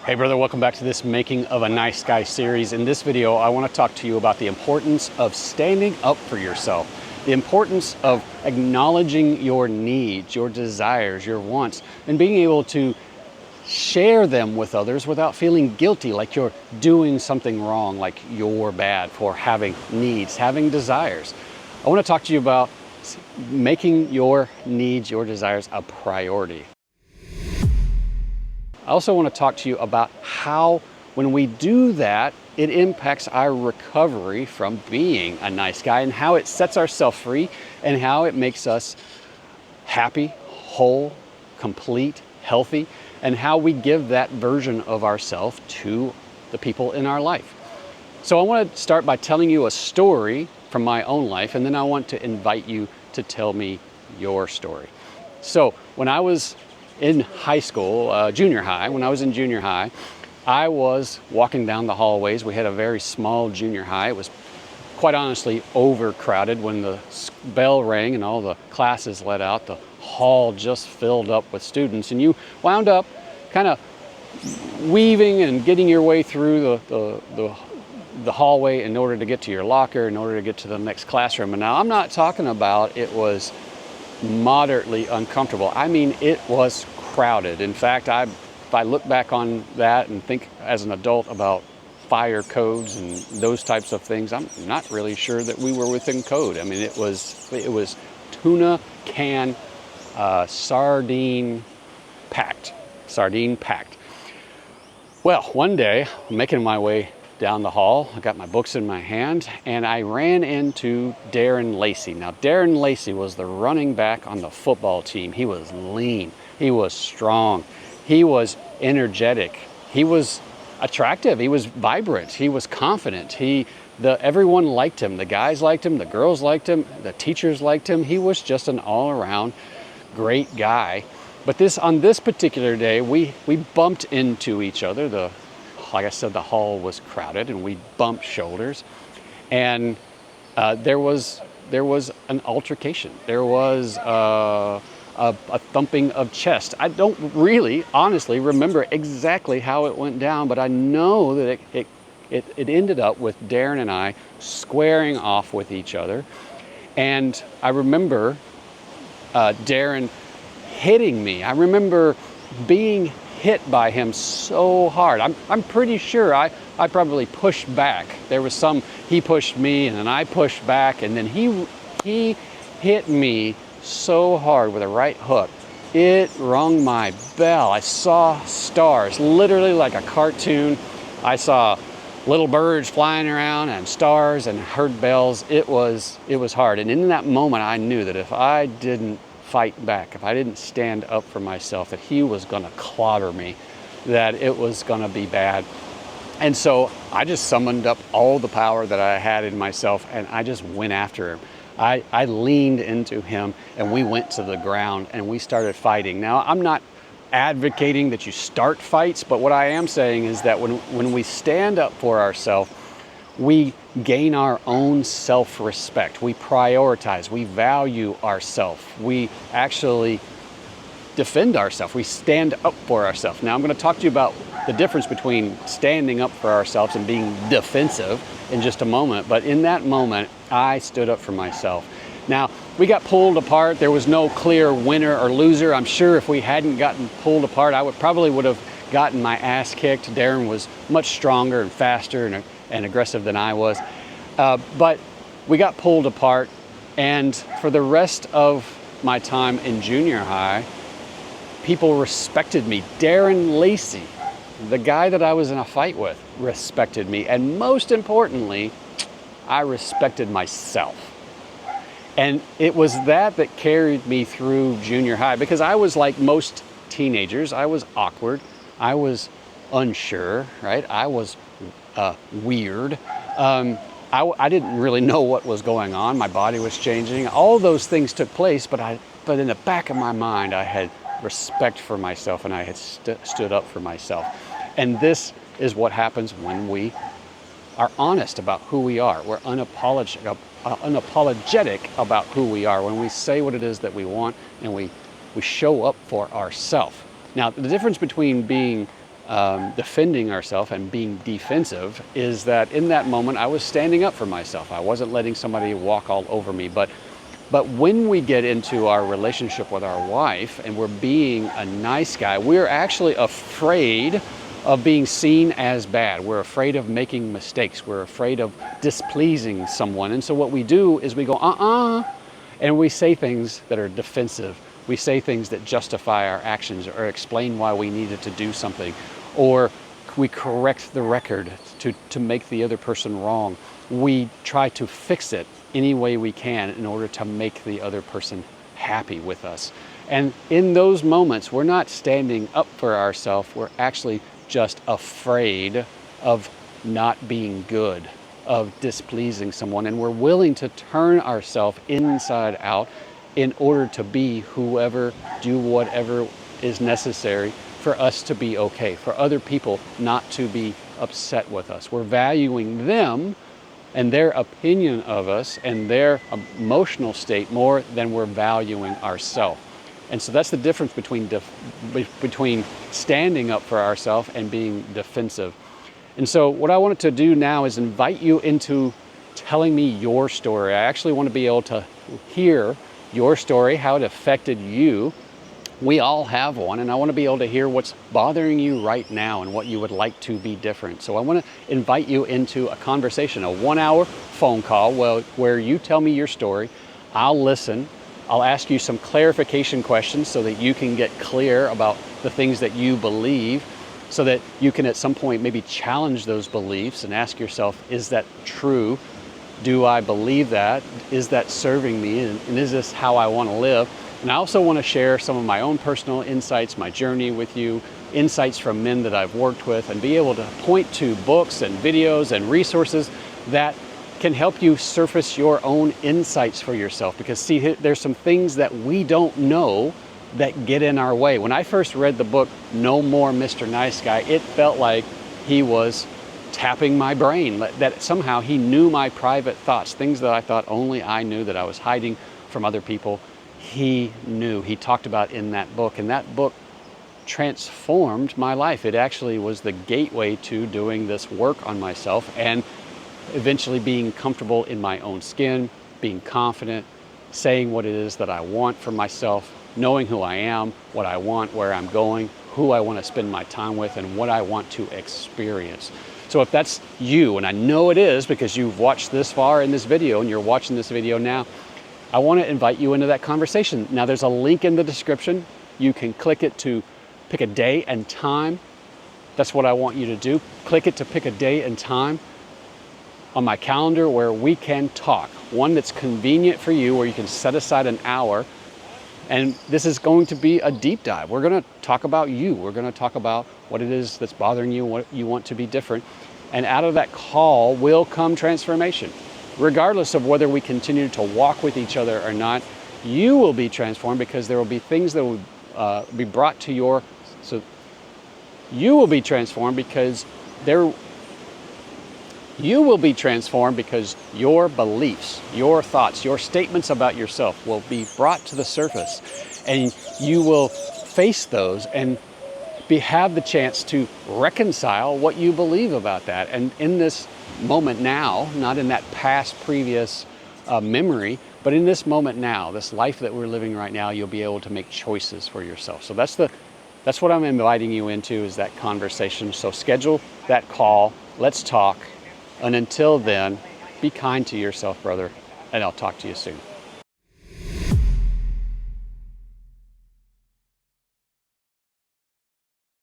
Hey brother, welcome back to this Making of a Nice Guy series. In this video, I want to talk to you about the importance of standing up for yourself, the importance of acknowledging your needs, your desires, your wants, and being able to share them with others without feeling guilty, like you're doing something wrong, like you're bad for having needs, having desires. I want to talk to you about making your needs, your desires a priority. I also want to talk to you about how, when we do that, it impacts our recovery from being a nice guy and how it sets ourselves free and how it makes us happy, whole, complete, healthy, and how we give that version of ourselves to the people in our life. So I want to start by telling you a story from my own life, and then I want to invite you to tell me your story. So when I was in high school, junior high, when I was in junior high, I was walking down the hallways. We had a very small junior high. It was quite honestly overcrowded. When the bell rang and all the classes let out, the hall just filled up with students, and you wound up kind of weaving and getting your way through the hallway in order to get to your locker, in order to get to the next classroom. And now I'm not talking about it was moderately uncomfortable. I mean, it was crowded. In fact, if I look back on that and think as an adult about fire codes and those types of things, I'm not really sure that we were within code. I mean, it was tuna can sardine packed. Well, one day, I'm making my way down the hall. I got my books in my hand, and I ran into Darren Lacey. Now, Darren Lacey was the running back on the football team. He was lean. He was strong. He was energetic. He was attractive. He was vibrant. He was confident. Everyone liked him. The guys liked him. The girls liked him. The teachers liked him. He was just an all-around great guy. But on this particular day, we bumped into each other. Like I said, the hall was crowded, and we bumped shoulders, and there was an altercation. There was a thumping of chest. I don't really, honestly, remember exactly how it went down, but I know that it ended up with Darren and I squaring off with each other, and I remember Darren hitting me. I remember being hit by him so hard. I'm pretty sure I probably pushed back. He pushed me, and then I pushed back, and then he hit me so hard with a right hook. It rung my bell. I saw stars, literally like a cartoon. I saw little birds flying around and stars and heard bells. It was hard. And in that moment, I knew that if I didn't fight back, if I didn't stand up for myself, that he was going to clobber me, that it was going to be bad. And so I just summoned up all the power that I had in myself, and I just went after him. I leaned into him, and we went to the ground, and we started fighting. Now, I'm not advocating that you start fights, but what I am saying is that when we stand up for ourselves, we gain our own self-respect. We prioritize. We value ourselves. We actually defend ourselves. We stand up for ourselves. Now, I'm going to talk to you about the difference between standing up for ourselves and being defensive in just a moment. But in that moment, I stood up for myself. Now, we got pulled apart. There was no clear winner or loser. I'm sure if we hadn't gotten pulled apart, I probably would have gotten my ass kicked. Darren was much stronger and faster and aggressive than I was. But we got pulled apart, and for the rest of my time in junior high, people respected me. Darren Lacey, the guy that I was in a fight with, respected me. And most importantly, I respected myself. And it was that carried me through junior high, because I was like most teenagers. I was awkward. I was unsure, right? I was weird. I didn't really know what was going on. My body was changing. All those things took place, but in the back of my mind, I had respect for myself, and I had stood up for myself. And this is what happens when we are honest about who we are. We're unapologetic about who we are, when we say what it is that we want and we show up for ourselves. Now, the difference between being defending ourselves and being defensive is that in that moment I was standing up for myself. I wasn't letting somebody walk all over me. But when we get into our relationship with our wife and we're being a nice guy, we're actually afraid of being seen as bad. We're afraid of making mistakes. We're afraid of displeasing someone. And so what we do is we go, and we say things that are defensive. We say things that justify our actions or explain why we needed to do something. Or we correct the record to make the other person wrong. We try to fix it any way we can in order to make the other person happy with us. And in those moments, we're not standing up for ourselves. We're actually just afraid of not being good, of displeasing someone. And we're willing to turn ourselves inside out in order to be whoever, do whatever is necessary for us to be okay, for other people not to be upset with us. We're valuing them and their opinion of us and their emotional state more than we're valuing ourselves. And so that's the difference between standing up for ourselves and being defensive. And so what I wanted to do now is invite you into telling me your story. I actually want to be able to hear your story, how it affected you. We all have one, and I want to be able to hear what's bothering you right now and what you would like to be different. So I want to invite you into a conversation, a 1-hour phone call where you tell me your story. I'll listen. I'll ask you some clarification questions so that you can get clear about the things that you believe, so that you can at some point maybe challenge those beliefs and ask yourself, is that true? Do I believe that? Is that serving me? And is this how I want to live? And I also want to share some of my own personal insights, my journey with you, insights from men that I've worked with, and be able to point to books and videos and resources that can help you surface your own insights for yourself. Because see, there's some things that we don't know that get in our way. When I first read the book, No More Mr. Nice Guy, it felt like he was tapping my brain, that somehow he knew my private thoughts, things that I thought only I knew, that I was hiding from other people. He knew. He talked about in that book, and that book transformed my life. It actually was the gateway to doing this work on myself and eventually being comfortable in my own skin, being confident, saying what it is that I want for myself, knowing who I am, what I want, where I'm going, who I want to spend my time with, and what I want to experience. So if that's you, and I know it is because you've watched this far in this video and you're watching this video now, I want to invite you into that conversation. Now there's a link in the description. You can click it to pick a day and time. That's what I want you to do. Click it to pick a day and time on my calendar where we can talk. One that's convenient for you, where you can set aside an hour. And this is going to be a deep dive. We're going to talk about you. We're going to talk about what it is that's bothering you, what you want to be different. And out of that call will come transformation. Regardless of whether we continue to walk with each other or not, you will be transformed because there will be things that will be brought to your, so you will be transformed because you will be transformed because your beliefs, your thoughts, your statements about yourself will be brought to the surface, and you will face those and have the chance to reconcile what you believe about that. And in this moment now, not in that past previous memory, but in this moment now, this life that we're living right now, you'll be able to make choices for yourself. So that's what I'm inviting you into, is that conversation. So schedule that call. Let's talk. And until then, be kind to yourself, brother, and I'll talk to you soon.